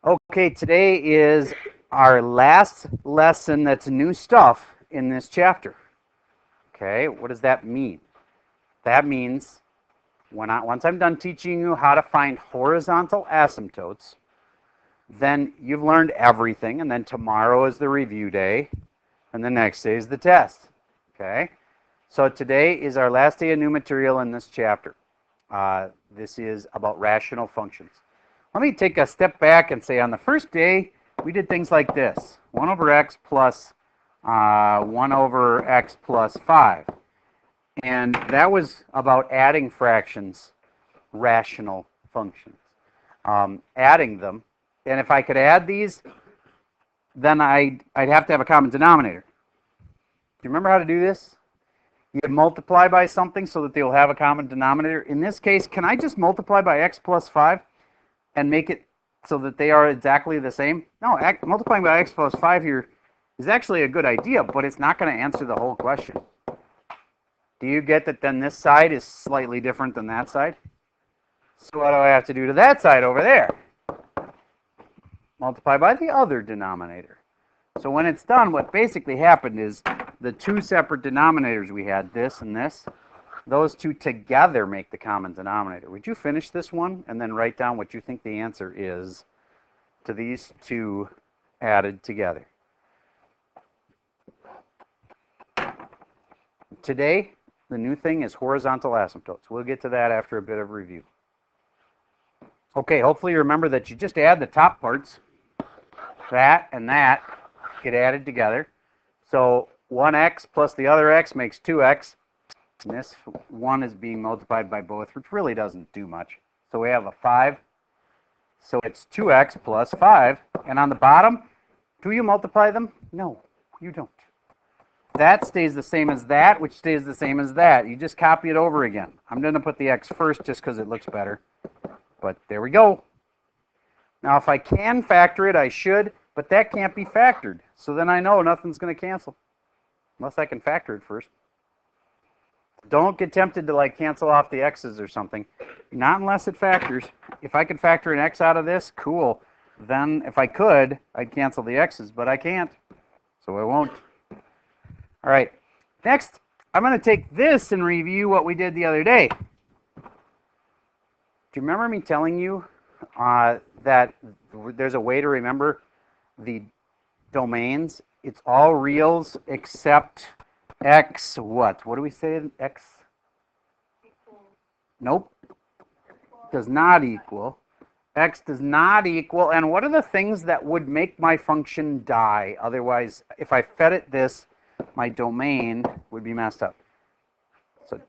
Okay, today is our last lesson that's new stuff in this chapter. Okay, what does that mean? That means once I'm done teaching you how to find horizontal asymptotes, then you've learned everything, and then tomorrow is the review day, and the next day is the test. Okay, so today is our last day of new material in this chapter. This is about rational functions. Let me take a step back and say on the first day, we did things like this. 1 over x plus 1 over x plus 5. And that was about adding fractions, rational functions. Adding them. And if I could add these, then I'd have to have a common denominator. Do you remember how to do this? You multiply by something so that they will have a common denominator. In this case, can I just multiply by x plus 5? And make it so that they are exactly the same? No, multiplying by x plus 5 here is actually a good idea, but it's not going to answer the whole question. Do you get that then this side is slightly different than that side? So what do I have to do to that side over there? Multiply by the other denominator. So when it's done, what basically happened is the two separate denominators we had, this and this, those two together make the common denominator. Would you finish this one and then write down what you think the answer is to these two added together? Today, the new thing is horizontal asymptotes. We'll get to that after a bit of review. Okay, hopefully you remember that you just add the top parts. That and that get added together. So 1x plus the other x makes 2x. And this 1 is being multiplied by both, which really doesn't do much. So we have a 5. So it's 2x plus 5. And on the bottom, do you multiply them? No, you don't. That stays the same as that, which stays the same as that. You just copy it over again. I'm going to put the x first just because it looks better. But there we go. Now, if I can factor it, I should, but that can't be factored. So then I know nothing's going to cancel, unless I can factor it first. Don't get tempted to like cancel off the x's or something. Not unless it factors. If I could factor an x out of this, cool. Then if I could, I'd cancel the x's, but I can't. So I won't. All right. Next, I'm going to take this and review what we did the other day. Do you remember me telling you that there's a way to remember the domains? It's all reals except x what? What do we say? X? Nope. Does not equal. X does not equal. And what are the things that would make my function die? Otherwise, if I fed it this, my domain would be messed up. So,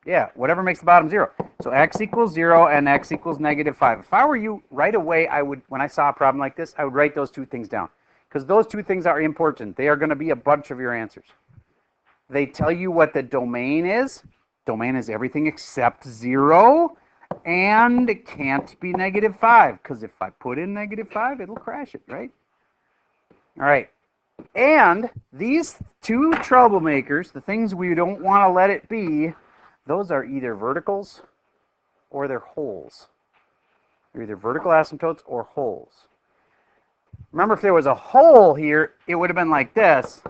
yeah, whatever makes the bottom 0. So x equals 0 and x equals negative 5. If I were you, right away, I would, when I saw a problem like this, I would write those two things down. Because those two things are important. They are going to be a bunch of your answers. They tell you what the domain is. Domain is everything except 0. And it can't be negative 5. Because if I put in negative 5, it'll crash it, right? All right. And these two troublemakers, the things we don't want to let it be, those are either verticals or they're holes. They're either vertical asymptotes or holes. Remember, if there was a hole here, it would have been like this.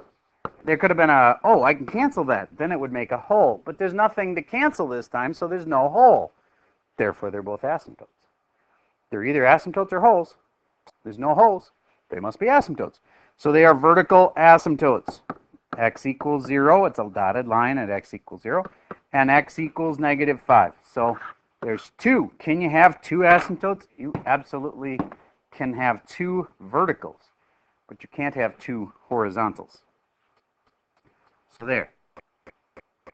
There could have been a, oh, I can cancel that. Then it would make a hole. But there's nothing to cancel this time, so there's no hole. Therefore, they're both asymptotes. They're either asymptotes or holes. There's no holes. They must be asymptotes. So they are vertical asymptotes. X equals 0. It's a dotted line at x equals 0. And x equals negative 5. So there's 2. Can you have 2 asymptotes? You absolutely can have 2 verticals, but you can't have 2 horizontals. So there.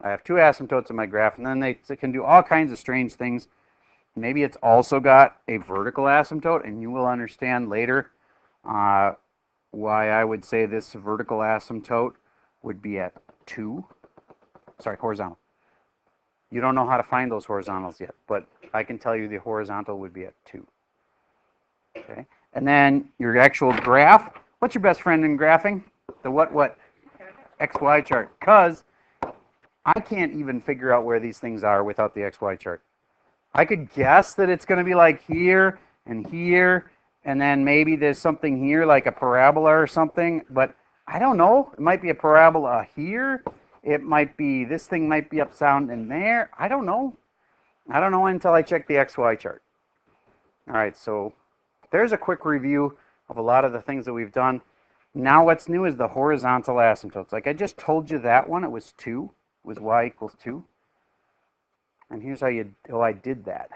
I have 2 asymptotes in my graph, and then they can do all kinds of strange things. Maybe it's also got a vertical asymptote, and you will understand later why I would say this vertical asymptote would be at 2. Sorry, horizontal. You don't know how to find those horizontals yet, but I can tell you the horizontal would be at 2. Okay, and then your actual graph. What's your best friend in graphing? The what? XY chart. Because I can't even figure out where these things are without the XY chart. I could guess that it's going to be like here and here And then maybe there's something here like a parabola or something, but I don't know. It might be a parabola here. It might be, this thing might be upside in there. I don't know. I don't know until I check the XY chart. All right, so there's a quick review of a lot of the things that we've done. Now what's new is the horizontal asymptotes. Like I just told you that one, it was 2. It was y equals 2. And here's how I did that.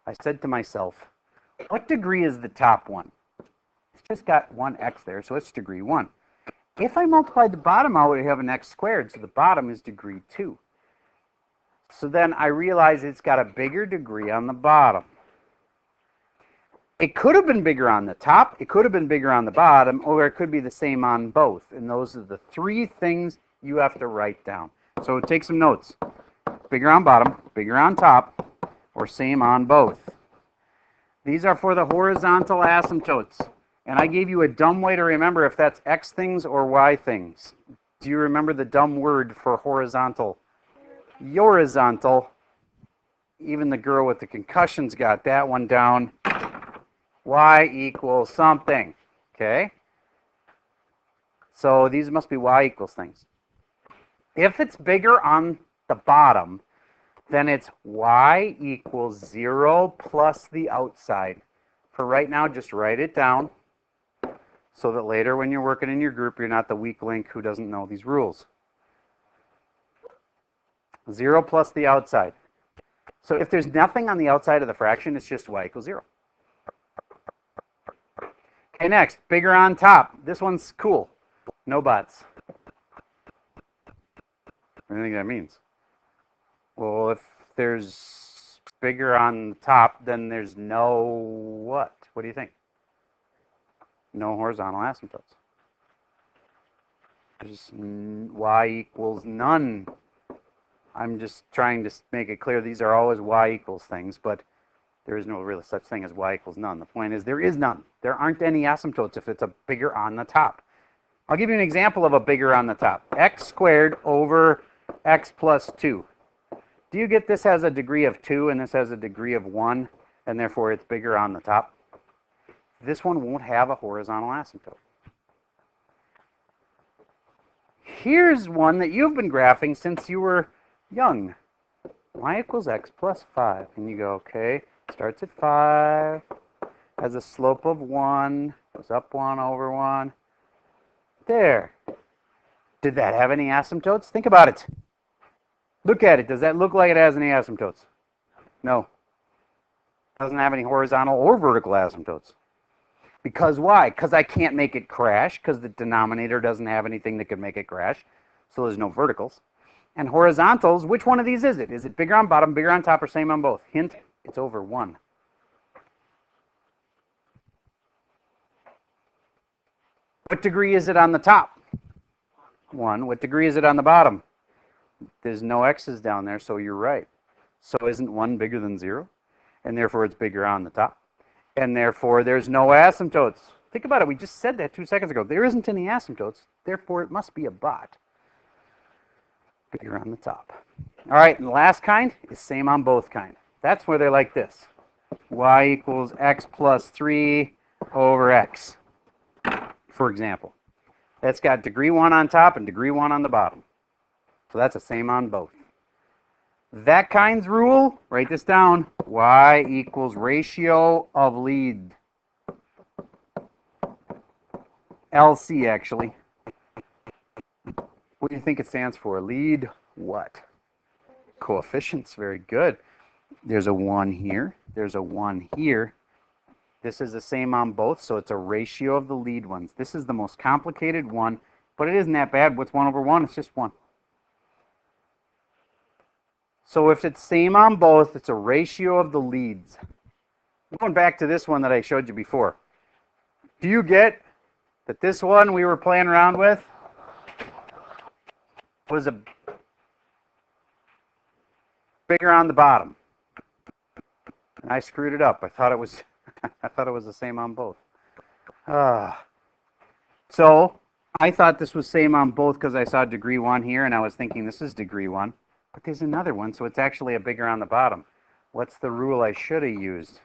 I said to myself, what degree is the top one? It's just got one x there, so it's degree 1. If I multiply the bottom out, we have an x squared, so the bottom is degree 2. So then I realize it's got a bigger degree on the bottom. It could have been bigger on the top, it could have been bigger on the bottom, or it could be the same on both. And those are the 3 things you have to write down. So take some notes. Bigger on bottom, bigger on top, or same on both. These are for the horizontal asymptotes. And I gave you a dumb way to remember if that's x things or y things. Do you remember the dumb word for horizontal? Horizontal. Even the girl with the concussions got that one down. Y equals something. Okay? So these must be y equals things. If it's bigger on the bottom, then it's y equals 0 plus the outside. For right now, just write it down so that later when you're working in your group, you're not the weak link who doesn't know these rules. 0 plus the outside. So if there's nothing on the outside of the fraction, it's just y equals 0. Okay, next, bigger on top. This one's cool. No buts. What do you think that means? Well, if there's bigger on the top, then there's no what? What do you think? No horizontal asymptotes. There's y equals none. I'm just trying to make it clear these are always y equals things, but there is no really such thing as y equals none. The point is there is none. There aren't any asymptotes if it's a bigger on the top. I'll give you an example of a bigger on the top. X squared over x plus 2. Do you get this has a degree of 2 and this has a degree of 1, and therefore it's bigger on the top? This one won't have a horizontal asymptote. Here's one that you've been graphing since you were young. Y equals x plus 5. And you go, okay, starts at 5, has a slope of 1, goes up 1 over 1. There. Did that have any asymptotes? Think about it. Look at it. Does that look like it has any asymptotes? No. It doesn't have any horizontal or vertical asymptotes. Because why? Because I can't make it crash, because the denominator doesn't have anything that could make it crash. So there's no verticals. And horizontals, which one of these is it? Is it bigger on bottom, bigger on top, or same on both? Hint, it's over 1. What degree is it on the top? 1. What degree is it on the bottom? There's no x's down there, so you're right. So isn't 1 bigger than 0? And therefore it's bigger on the top. And therefore there's no asymptotes. Think about it. We just said that 2 seconds ago. There isn't any asymptotes. Therefore it must be a bot. Bigger on the top. All right, and the last kind is same on both kind. That's where they're like this. Y equals x plus 3 over x, for example. That's got degree 1 on top and degree 1 on the bottom. So that's the same on both. That kind's rule, write this down, y equals ratio of lead. LC, actually. What do you think it stands for? Lead what? Coefficients, very good. There's a 1 here. There's a 1 here. This is the same on both, so it's a ratio of the lead ones. This is the most complicated one, but it isn't that bad. What's 1 over 1? It's just 1. So if it's same on both, it's a ratio of the leads. Going back to this one that I showed you before. Do you get that this one we were playing around with was a bigger on the bottom? And I screwed it up. I thought it was the same on both. So I thought this was same on both because I saw degree 1 here, and I was thinking this is degree 1. But there's another one, so it's actually a bigger on the bottom. What's the rule I should have used?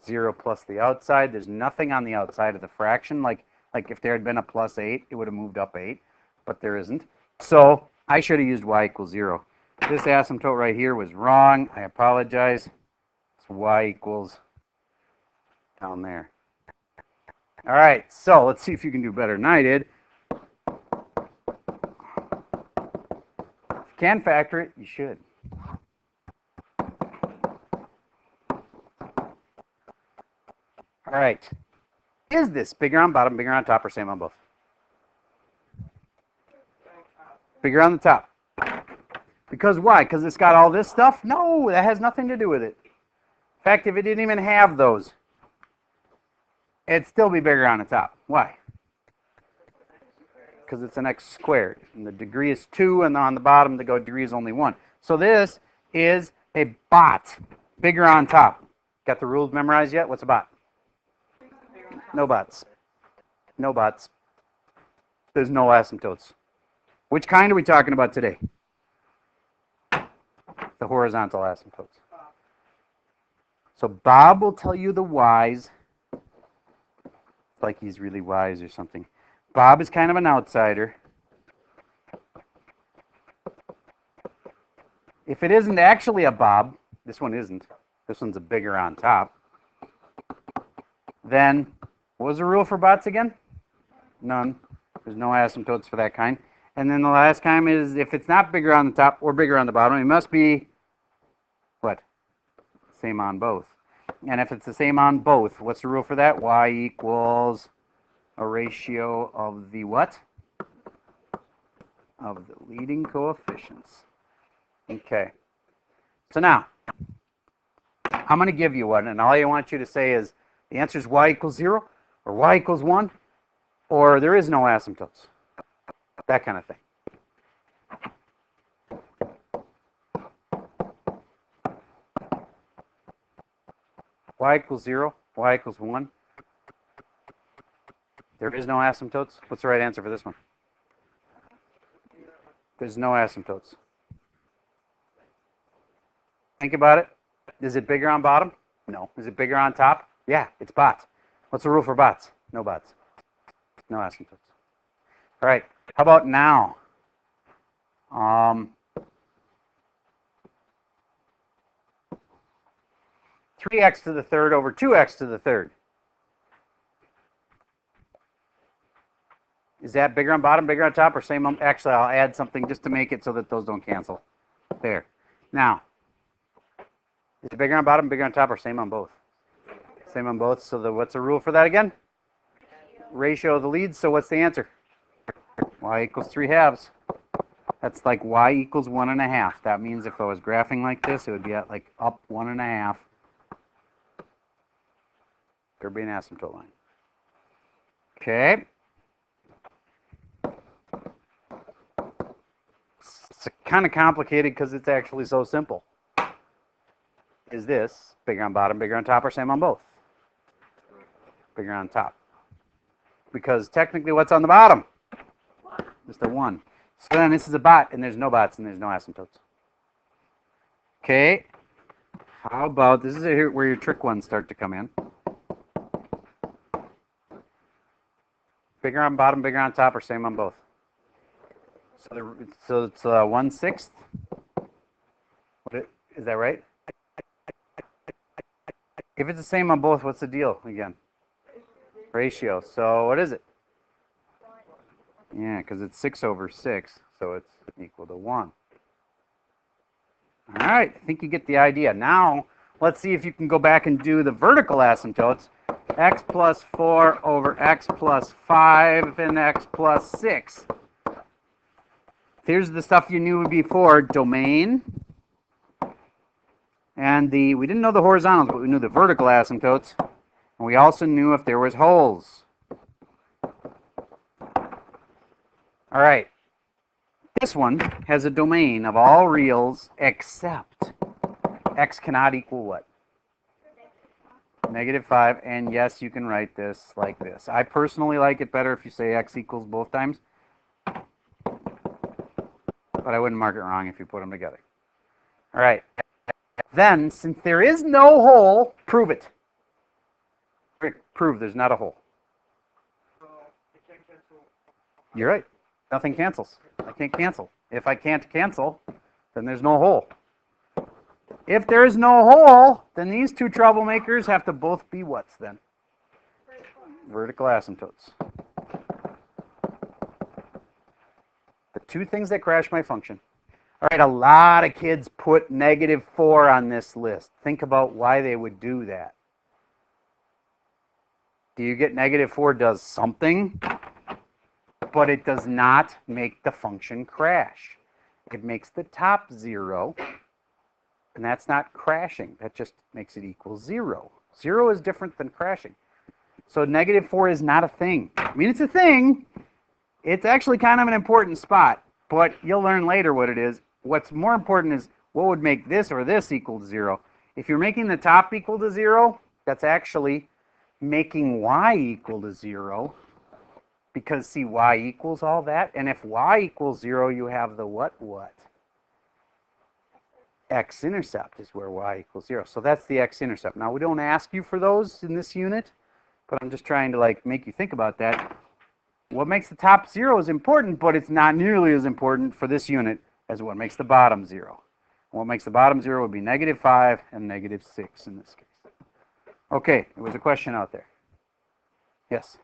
0 plus the outside. There's nothing on the outside of the fraction. Like if there had been a plus 8, it would have moved up 8, but there isn't. So I should have used y equals 0. This asymptote right here was wrong. I apologize. It's y equals down there. All right, so let's see if you can do better than I did. If you can factor it, you should. All right. Is this bigger on bottom, bigger on top, or same on both? Bigger on the top. Because why? Because it's got all this stuff? No, that has nothing to do with it. In fact, if it didn't even have those, it'd still be bigger on the top. Why? Because it's an x squared. And the degree is 2, and on the bottom, the degree is only 1. So this is a bot. Bigger on top. Got the rules memorized yet? What's a bot? No bots. No bots. There's no asymptotes. Which kind are we talking about today? The horizontal asymptotes. So Bob will tell you the y's. Like he's really wise or something. Bob is kind of an outsider. If it isn't actually a Bob, this one isn't. This one's a bigger on top. Then, what was the rule for bots again? None. There's no asymptotes for that kind. And then the last kind is if it's not bigger on the top or bigger on the bottom, it must be, what? Same on both. And if it's the same on both, what's the rule for that? Y equals a ratio of the what? Of the leading coefficients. Okay. So now, I'm going to give you one, and all I want you to say is the answer is y equals 0, or y equals 1, or there is no asymptotes. That kind of thing. Y equals 0, y equals 1. There is no asymptotes. What's the right answer for this one? There's no asymptotes. Think about it. Is it bigger on bottom? No. Is it bigger on top? Yeah, it's bots. What's the rule for bots? No bots. No asymptotes. All right. How about now? 3x to the third over 2x to the third. Is that bigger on bottom, bigger on top, or same on? Actually, I'll add something just to make it so that those don't cancel. There. Now, is it bigger on bottom, bigger on top, or same on both? Same on both. So what's the rule for that again? Ratio of the leads. So what's the answer? Y equals 3/2. That's like y equals 1.5. That means if I was graphing like this, it would be at like up 1.5. There'd be an asymptote line. Okay. It's kind of complicated because it's actually so simple. Is this bigger on bottom, bigger on top, or same on both? Bigger on top. Because technically what's on the bottom? Just a 1. So then this is a bot, and there's no bots, and there's no asymptotes. Okay. How about, this is where your trick ones start to come in. Bigger on bottom, bigger on top, or same on both? So it's 1/6. Is that right? If it's the same on both, what's the deal again? Ratio. So what is it? Yeah, because it's 6/6, so it's equal to 1. All right, I think you get the idea. Now, let's see if you can go back and do the vertical asymptotes. X plus 4 over x plus 5 and x plus 6. Here's the stuff you knew before. Domain. And we didn't know the horizontals, but we knew the vertical asymptotes. And we also knew if there was holes. All right. This one has a domain of all reals except x cannot equal what? -5. And yes, you can write this like this. I personally like it better if you say x equals both times. But I wouldn't mark it wrong if you put them together. All right. Then, since there is no hole, prove it. Rick, prove there's not a hole. You're right. Nothing cancels. I can't cancel. If I can't cancel, then there's no hole. If there's no hole, then these two troublemakers have to both be what's then? Vertical asymptotes. The two things that crash my function. All right, a lot of kids put -4 on this list. Think about why they would do that. Do you get -4 does something, but it does not make the function crash. It makes the top 0, and that's not crashing. That just makes it equal 0. 0 is different than crashing. So -4 is not a thing. I mean, it's a thing. It's actually kind of an important spot, but you'll learn later what it is. What's more important is what would make this or this equal to 0. If you're making the top equal to 0, that's actually making y equal to 0, because see, y equals all that, and if y equals 0, you have the what? X-intercept is where y equals 0. So that's the x-intercept. Now, we don't ask you for those in this unit, but I'm just trying to make you think about that. What makes the top 0 is important, but it's not nearly as important for this unit as what makes the bottom 0. And what makes the bottom 0 would be -5 and -6 in this case. Okay, there was a question out there. Yes?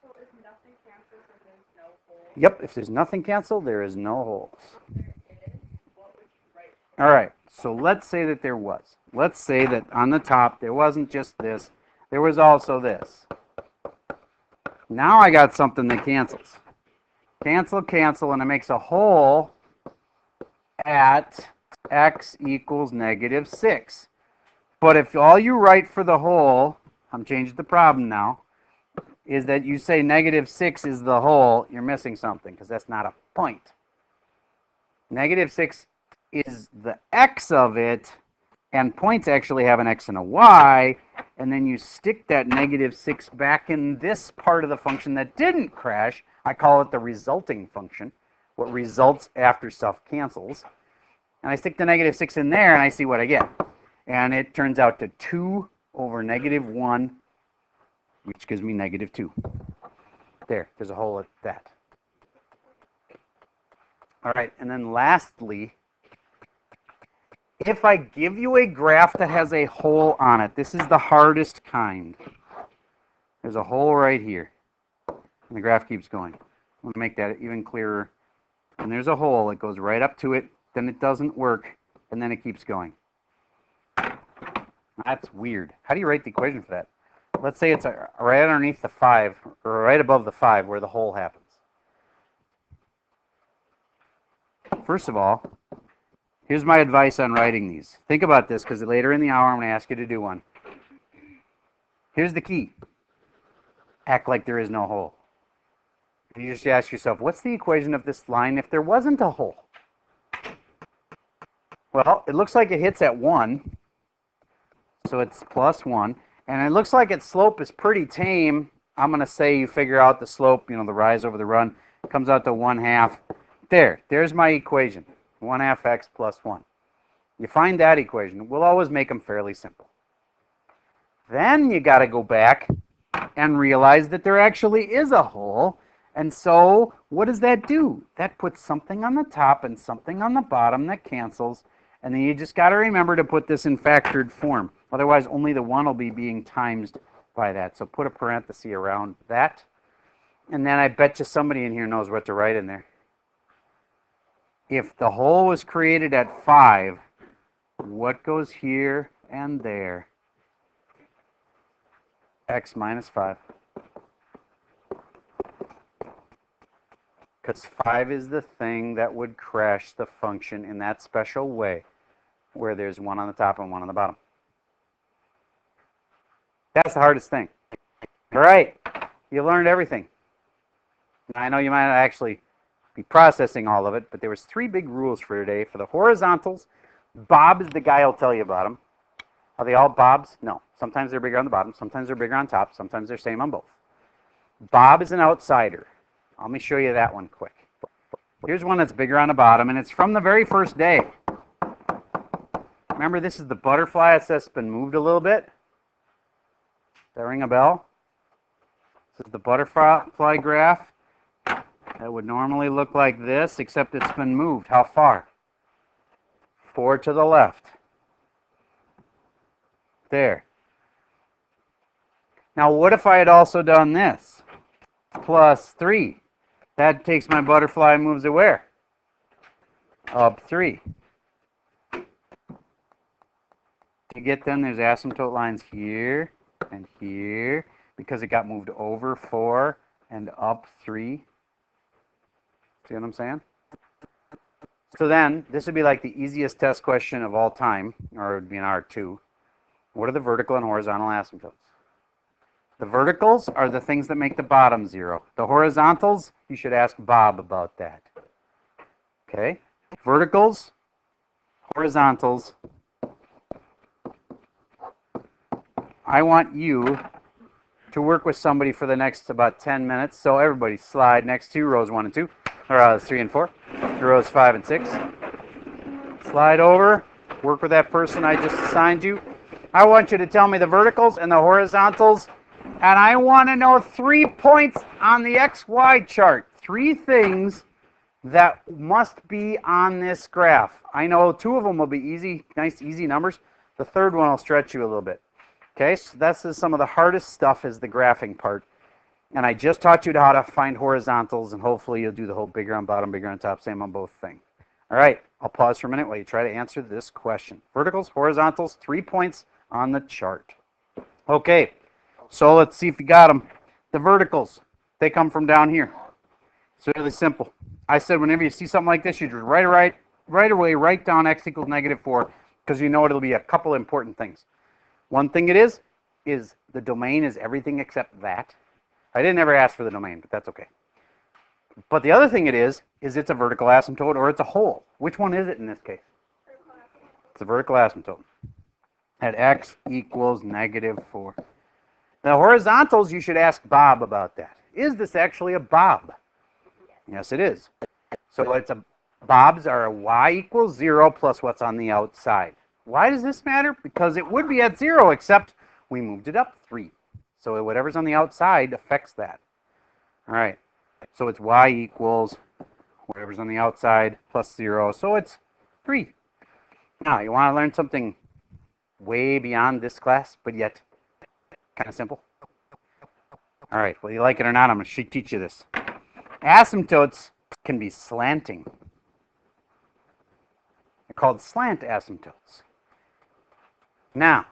So if nothing cancels, then there's no hole? Yep, if there's nothing canceled, there is no holes. There is? What would you write? All right, so let's say that there was. Let's say that on the top, there wasn't just this. There was also this. Now I got something that cancels. Cancel, cancel, and it makes a hole at x equals -6. But if all you write for the hole, I'm changing the problem now, is that you say -6 is the hole, you're missing something, because that's not a point. -6 is the x of it, and points actually have an x and a y, and then you stick that -6 back in this part of the function that didn't crash. I call it the resulting function, what results after stuff cancels. And I stick the -6 in there, and I see what I get. And it turns out to 2 over -1, which gives me -2. There's a hole at that. All right, and then lastly, if I give you a graph that has a hole on it, this is the hardest kind. There's a hole right here, and the graph keeps going. I'm going to make that even clearer. And there's a hole. It goes right up to it, then it doesn't work, and then it keeps going. That's weird. How do you write the equation for that? Let's say it's right underneath the 5, or right above the 5 where the hole happens. First of all, here's my advice on writing these. Think about this, because later in the hour I'm going to ask you to do one. Here's the key. Act like there is no hole. You just ask yourself, what's the equation of this line if there wasn't a hole? Well, it looks like it hits at 1. So it's +1. And it looks like its slope is pretty tame. I'm going to say you figure out the slope, the rise over the run. It comes out to 1/2. There's my equation. 1/2 x plus 1. You find that equation. We'll always make them fairly simple. Then you got to go back and realize that there actually is a hole. And so what does that do? That puts something on the top and something on the bottom that cancels. And then you just got to remember to put this in factored form. Otherwise, only the 1 will be being times by that. So put a parenthesis around that. And then I bet you somebody in here knows what to write in there. If the hole was created at 5, what goes here and there? X minus 5. Because 5 is the thing that would crash the function in that special way, where there's 1 on the top and 1 on the bottom. That's the hardest thing. All right, you learned everything. I know you might not actually be processing all of it, but there was 3 big rules for today. For the horizontals, Bob is the guy who'll tell you about them. Are they all Bobs? No. Sometimes they're bigger on the bottom, sometimes they're bigger on top, sometimes they're same on both. Bob is an outsider. Let me show you that one quick. Here's one that's bigger on the bottom, and it's from the very first day. Remember, this is the butterfly. It says it's been moved a little bit. that ring a bell? This is the butterfly graph. That would normally look like this, except it's been moved. How far? 4 to the left. There. Now, what if I had also done this? Plus 3. That takes my butterfly and moves it where? Up 3. To get them, there's asymptote lines here and here because it got moved over 4 and up 3. See what I'm saying? So then, this would be like the easiest test question of all time, or it would be an R2. What are the vertical and horizontal asymptotes? The verticals are the things that make the bottom 0. The horizontals, you should ask Bob about that. Okay? Verticals, horizontals. I want you to work with somebody for the next about 10 minutes. So everybody slide next to rows 1 and 2, or 3 and 4, rows 5 and 6. Slide over, work with that person I just assigned you. I want you to tell me the verticals and the horizontals, and I want to know 3 points on the XY chart. 3 things that must be on this graph. I know 2 of them will be easy, nice, easy numbers. The third one will stretch you a little bit. Okay, so that's some of the hardest stuff is the graphing part. And I just taught you how to find horizontals, and hopefully you'll do the whole bigger on bottom, bigger on top, same on both thing. All right, I'll pause for a minute while you try to answer this question. Verticals, horizontals, 3 points on the chart. Okay, so let's see if you got them. The verticals, they come from down here. It's really simple. I said whenever you see something like this, you just right away write down x equals -4 because you know it'll be a couple important things. One thing it is the domain is everything except that. I didn't ever ask for the domain, but that's okay. But the other thing it is it's a vertical asymptote or it's a hole. Which one is it in this case? It's a vertical asymptote at x equals -4. The horizontals, you should ask Bob about that. Is this actually a Bob? Yes, it is. So it's Bobs are a y equals 0 plus what's on the outside. Why does this matter? Because it would be at 0, except we moved it up 3. So whatever's on the outside affects that. All right. So it's y equals whatever's on the outside plus 0. So it's 3. Now, you want to learn something way beyond this class, but yet kind of simple? All right. Whether you like it or not, I'm going to teach you this. Asymptotes can be slanting. They're called slant asymptotes. Now,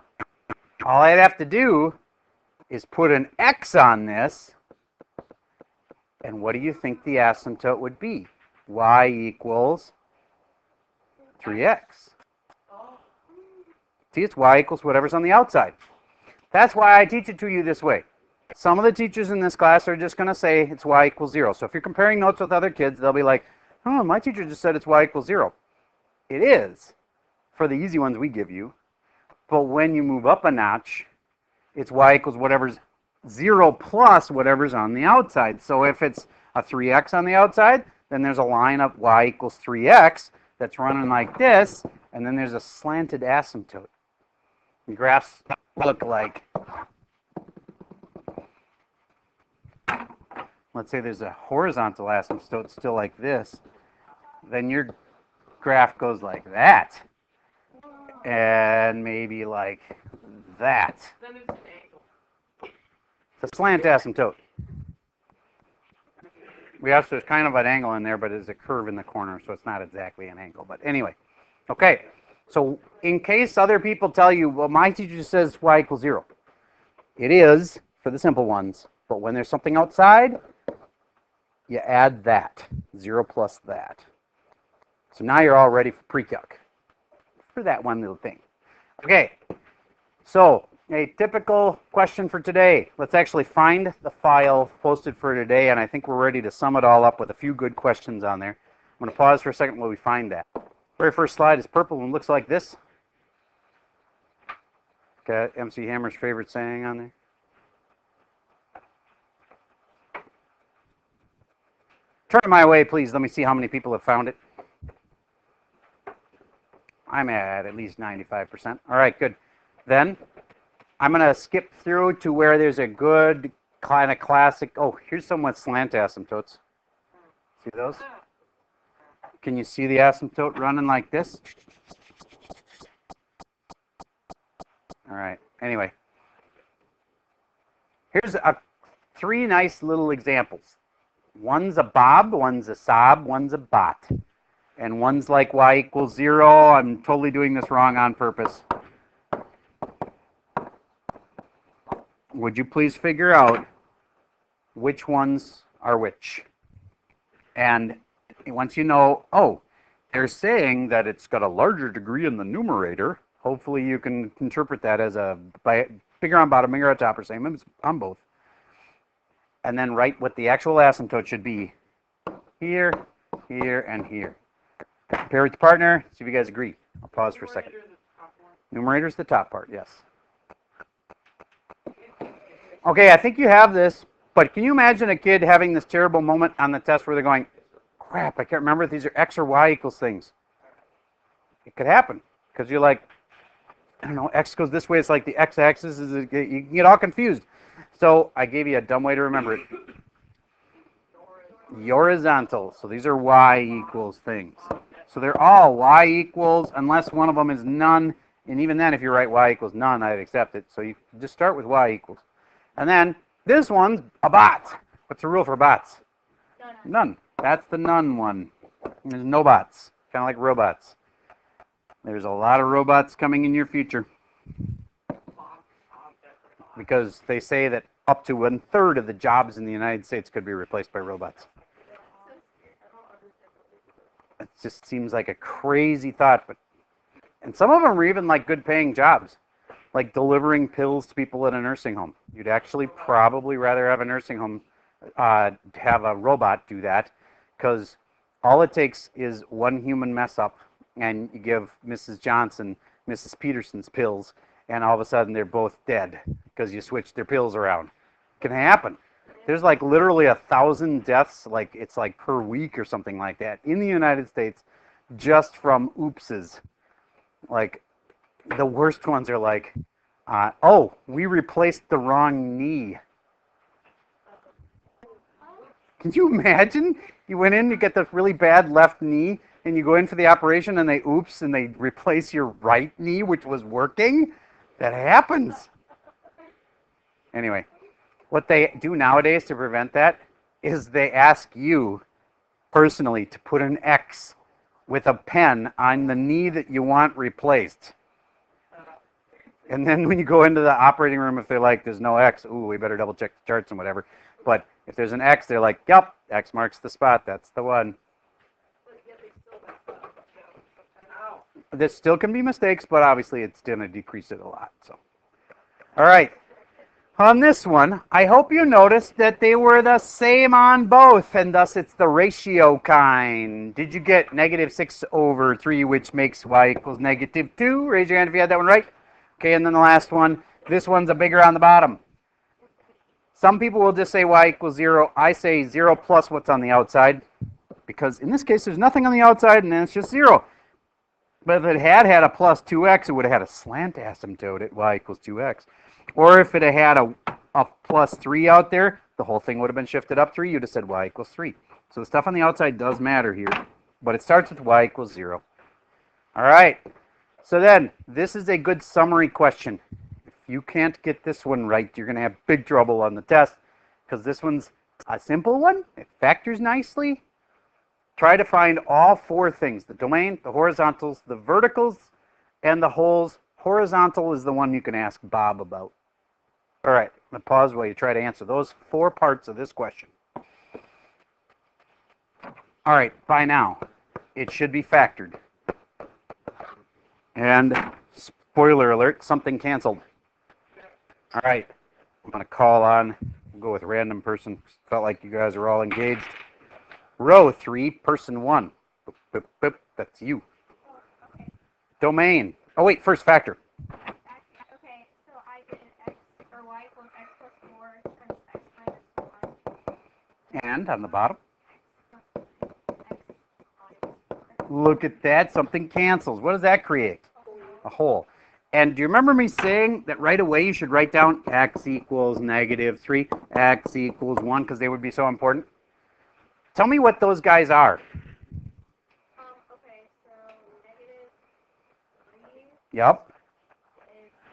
all I'd have to do is put an x on this, and what do you think the asymptote would be? Y equals 3x. See, it's y equals whatever's on the outside. That's why I teach it to you this way. Some of the teachers in this class are just going to say it's y equals 0. So if you're comparing notes with other kids, they'll be like, oh, my teacher just said it's y equals 0. It is, for the easy ones we give you. But when you move up a notch, it's y equals whatever's 0 plus whatever's on the outside. So if it's a 3x on the outside, then there's a line of y equals 3x that's running like this, and then there's a slanted asymptote. The graphs look like, let's say there's a horizontal asymptote still like this, then your graph goes like that. And maybe like that. Then it's an angle. It's a slant asymptote. There's kind of an angle in there, but there's a curve in the corner, so it's not exactly an angle. But anyway, okay. So in case other people tell you, well, my teacher says y equals 0. It is for the simple ones, but when there's something outside, you add that, 0 plus that. So now you're all ready for pre-calc. For that one little thing. Okay, so a typical question for today. Let's actually find the file posted for today, and I think we're ready to sum it all up with a few good questions on there. I'm going to pause for a second while we find that. Very first slide is purple and looks like this. Got MC Hammer's favorite saying on there. Turn it my way, please. Let me see how many people have found it. I'm at least 95%. All right, good. Then, I'm going to skip through to where there's a good kind of classic. Oh, here's some with slant asymptotes. See those? Can you see the asymptote running like this? All right. Anyway, here's three nice little examples. One's a bob, one's a sob, one's a bot. And one's like y equals 0. I'm totally doing this wrong on purpose. Would you please figure out which ones are which? And once you know, oh, they're saying that it's got a larger degree in the numerator, hopefully you can interpret that as bigger on bottom, bigger on top, or same on both. And then write what the actual asymptote should be here, here, and here. Compare with the partner, see if you guys agree. I'll pause for a second. Numerator's the top part, yes. Okay, I think you have this, but can you imagine a kid having this terrible moment on the test where they're going, crap, I can't remember if these are x or y equals things. It could happen, because you're like, I don't know, x goes this way, it's like the x-axis, you can get all confused. So I gave you a dumb way to remember it. Horizontal, so these are y equals things. So they're all y equals, unless one of them is none, and even then if you write y equals none, I'd accept it. So you just start with y equals. And then this one's a bot. What's the rule for bots? None. That's the none one. There's no bots. Kind of like robots. There's a lot of robots coming in your future. Because they say that up to 1/3 of the jobs in the United States could be replaced by robots. It just seems like a crazy thought, and some of them are even like good paying jobs, like delivering pills to people at a nursing home. You'd actually probably rather have a nursing home have a robot do that, because all it takes is one human mess up, and you give Mrs. Johnson Mrs. Peterson's pills, and all of a sudden they're both dead because you switched their pills around. It can happen. There's like literally 1,000 deaths, like it's like per week or something like that in the United States, just from oopses. Like the worst ones are like, oh, we replaced the wrong knee. Can you imagine? You went in, you get this really bad left knee, and you go in for the operation, and they oops, and they replace your right knee, which was working? That happens. Anyway, what they do nowadays to prevent that is they ask you personally to put an X with a pen on the knee that you want replaced. And then when you go into the operating room, if they're like, there's no X, ooh, we better double check the charts and whatever. But if there's an X, they're like, yep, X marks the spot. That's the one. There still can be mistakes, but obviously it's going to decrease it a lot. So, all right. On this one, I hope you noticed that they were the same on both, and thus it's the ratio kind. Did you get -6/3, which makes y equals -2? Raise your hand if you had that one right. Okay, and then the last one. This one's a bigger on the bottom. Some people will just say y equals 0. I say 0 plus what's on the outside, because in this case, there's nothing on the outside, and then it's just 0. But if it had a plus 2x, it would have had a slant asymptote at y equals 2x. Or if it had a plus 3 out there, the whole thing would have been shifted up 3. You'd have said y equals 3. So the stuff on the outside does matter here, but it starts with y equals 0. All right. So then, this is a good summary question. If you can't get this one right, you're going to have big trouble on the test, because this one's a simple one. It factors nicely. Try to find all 4 things: the domain, the horizontals, the verticals, and the holes. Horizontal is the one you can ask Bob about. All right, I'm going to pause while you try to answer those 4 parts of this question. All right, by now, it should be factored. And spoiler alert, something canceled. All right, I'm going to call on, we'll go with random person. Felt like you guys are all engaged. Row 3, person 1. Boop, boop, boop. That's you. Okay. Domain. Oh, wait, first factor. Okay, so I get an x, or y equals x plus 4 times x minus 1. And on the bottom. X. Look at that, something cancels. What does that create? A hole. And do you remember me saying that right away you should write down x equals -3, x equals 1, because they would be so important? Tell me what those guys are. Okay, so -3 Yep.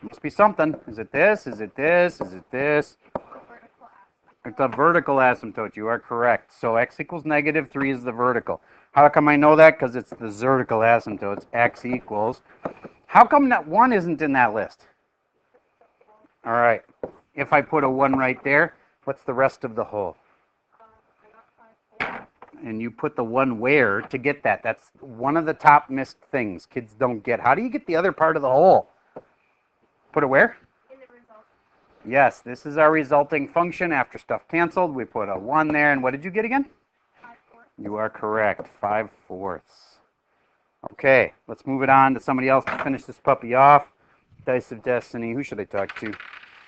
is Must be something. Is it this? Is it this? Is it this? the vertical asymptote. It's a vertical asymptote. You are correct. So x equals -3 is the vertical. How come I know that? Because it's the vertical asymptotes. X equals. How come that 1 isn't in that list? All right. If I put a 1 right there, what's the rest of the whole? I got 5, 4. And you put the 1 where to get that? That's one of the top missed things kids don't get. How do you get the other part of the whole? Put it where? In the result. Yes, this is our resulting function. After stuff canceled, we put a 1 there. And what did you get again? 5, 4. You are correct. 5/4. Okay, let's move it on to somebody else to finish this puppy off. Dice of Destiny. Who should I talk to?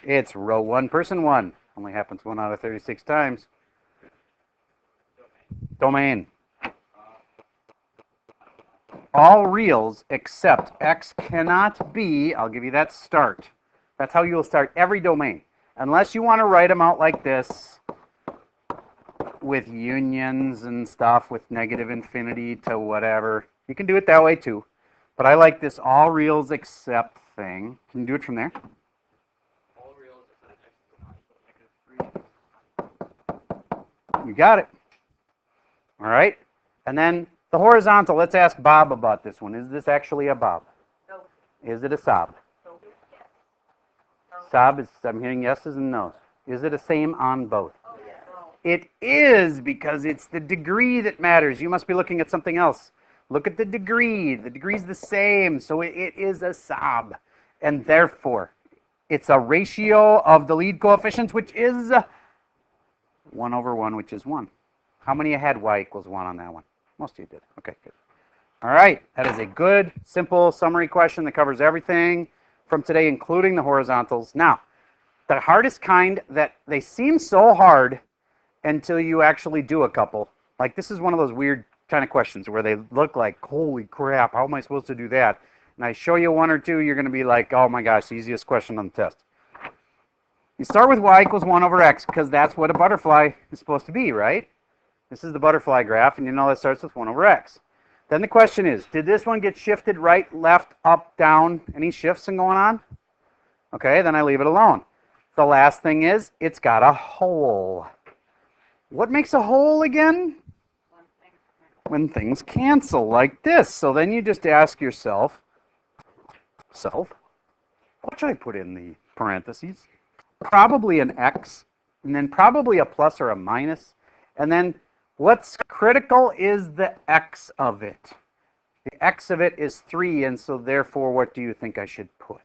It's row 1, person 1. Only happens 1 out of 36 times. Domain. All reals except x cannot be, I'll give you that start. That's how you'll start every domain. Unless you want to write them out like this with unions and stuff with negative infinity to whatever. You can do it that way too. But I like this all reals except thing. Can you do it from there? All reals except -3. You got it. All right. And then the horizontal, let's ask Bob about this one. Is this actually a Bob? No. Is it a Sob? No. Yes. Sob is, I'm hearing yeses and nos. Is it a same on both? Oh, yes. No. It is, because it's the degree that matters. You must be looking at something else. Look at the degree. The degree is the same, so it is a Sob. And therefore, it's a ratio of the lead coefficients, which is 1/1, which is 1. How many you had y equals 1 on that one? Most of you did. Okay, good. All right, that is a good, simple summary question that covers everything from today, including the horizontals. Now, the hardest kind that they seem so hard until you actually do a couple. Like this is one of those weird kind of questions where they look like, holy crap, how am I supposed to do that? And I show you 1 or 2, you're going to be like, oh my gosh, the easiest question on the test. You start with y equals 1/x because that's what a butterfly is supposed to be, right? This is the butterfly graph, and you know that starts with 1/x. Then the question is, did this one get shifted right, left, up, down? Any shifts going on? Okay, then I leave it alone. The last thing is, it's got a hole. What makes a hole again? When things cancel like this. So then you just ask yourself, what should I put in the parentheses? Probably an x, and then probably a plus or a minus, and then what's critical is the x of it. The x of it is 3, and so therefore, what do you think I should put?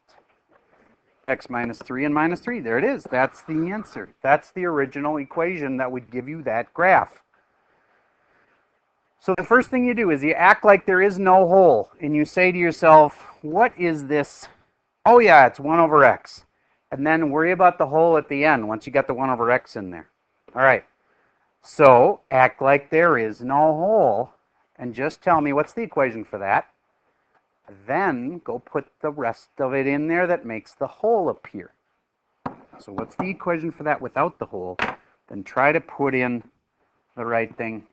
X minus 3 and minus 3. There it is. That's the answer. That's the original equation that would give you that graph. So the first thing you do is you act like there is no hole, and you say to yourself, what is this? Oh yeah, it's 1/x. And then worry about the hole at the end once you got the 1/x in there. All right. So act like there is no hole, and just tell me what's the equation for that. Then go put the rest of it in there that makes the hole appear. So what's the equation for that without the hole? Then try to put in the right thing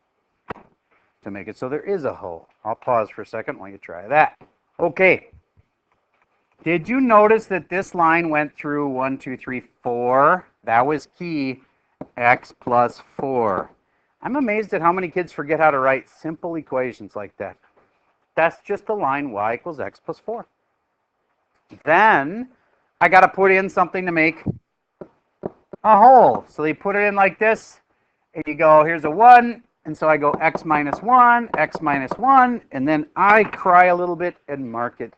to make it so there is a hole. I'll pause for a second while you try that. Okay. Did you notice that this line went through 1, 2, 3, 4? That was key. X plus 4. I'm amazed at how many kids forget how to write simple equations like that. That's just the line y equals x plus 4. Then I got to put in something to make a hole. So they put it in like this, and you go, here's a 1, and so I go x minus 1, and then I cry a little bit and mark it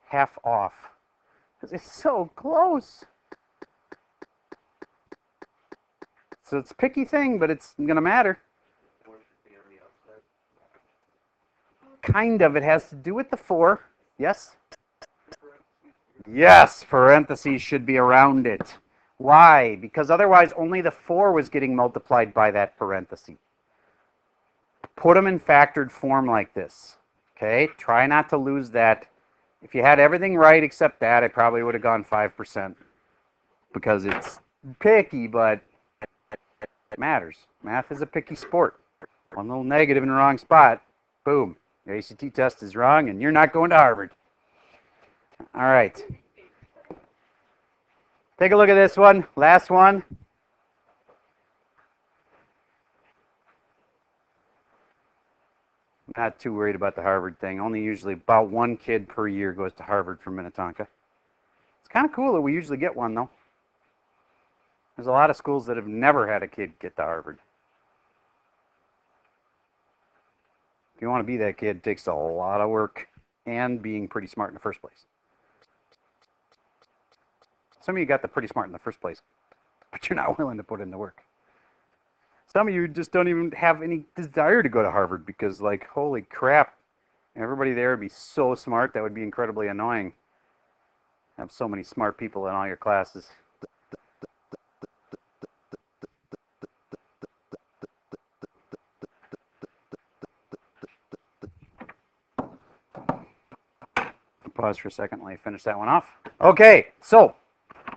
half off. Because it's so close. So it's a picky thing, but it's going to matter. Kind of. It has to do with the 4. Yes? Yes, parentheses should be around it. Why? Because otherwise only the 4 was getting multiplied by that parenthesis. Put them in factored form like this. Okay? Try not to lose that If you had everything right except that, I probably would have gone 5% because it's picky, but it matters. Math is a picky sport. One little negative in the wrong spot, boom, your ACT test is wrong and you're not going to Harvard. All right. Take a look at this one, last one. Not too worried about the Harvard thing. Only usually about one kid per year goes to Harvard from Minnetonka. It's kind of cool that we usually get one, though. There's a lot of schools that have never had a kid get to Harvard. If you want to be that kid, it takes a lot of work and being pretty smart in the first place. Some of you got the pretty smart in the first place, but you're not willing to put in the work. Some of you just don't even have any desire to go to Harvard because, like, holy crap, everybody there would be so smart, that would be incredibly annoying. Have so many smart people in all your classes. Pause for a second, let me finish that one off. Okay, so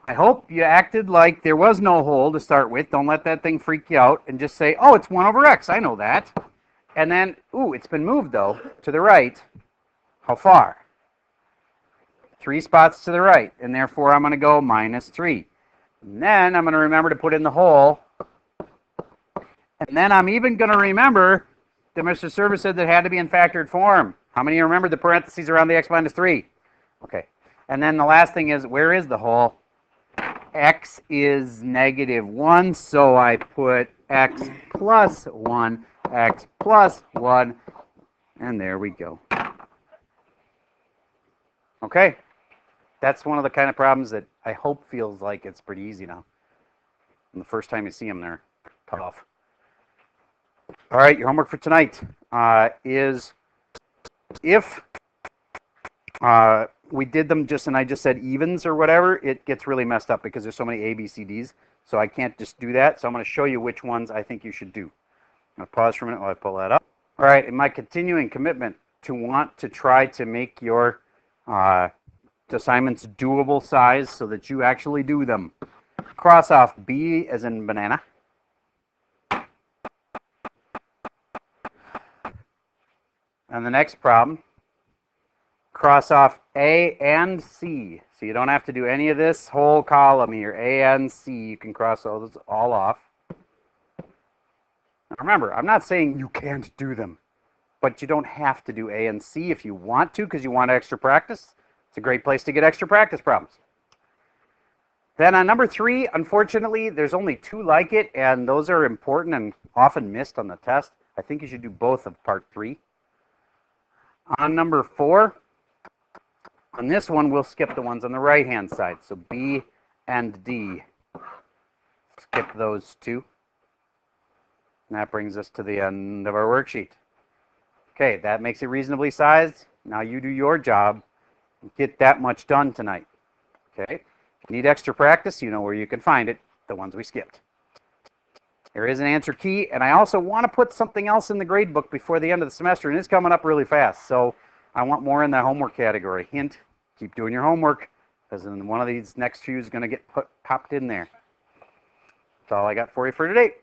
I hope you acted like there was no hole to start with. Don't let that thing freak you out and just say, oh, it's 1 over x. I know that. And then, ooh, it's been moved, though, to the right. How far? 3 spots to the right, and therefore I'm going to go -3. And then I'm going to remember to put in the hole. And then I'm even going to remember that Mr. Service said that it had to be in factored form. How many of you remember the parentheses around the x minus 3? Okay. And then the last thing is, where is the hole? X is -1, so I put x plus 1, x plus 1, and there we go. Okay. That's one of the kind of problems that I hope feels like it's pretty easy now. And the first time you see them, they're tough. All right, your homework for tonight is if we did them just, and I just said evens or whatever, it gets really messed up because there's so many A, B, C, Ds. So I can't just do that. So I'm going to show you which ones I think you should do. I'm going to pause for a minute while I pull that up. All right, in my continuing commitment to want to try to make your assignments doable size so that you actually do them, cross off B as in banana. And the next problem, cross off A and C. So you don't have to do any of this whole column here. A and C, you can cross those all off. Now remember, I'm not saying you can't do them, but you don't have to do A and C if you want to, because you want extra practice. It's a great place to get extra practice problems. Then on number 3, unfortunately, there's only 2 like it, and those are important and often missed on the test. I think you should do both of part 3. On number 4, on this one, we'll skip the ones on the right-hand side. So B and D. Skip those 2. And that brings us to the end of our worksheet. Okay, that makes it reasonably sized. Now you do your job. Get that much done tonight. Okay? If you need extra practice, you know where you can find it, the ones we skipped. There is an answer key, and I also want to put something else in the grade book before the end of the semester, and it's coming up really fast. So I want more in the homework category. Hint, keep doing your homework, because then one of these next few is going to get popped in there. That's all I got for you for today.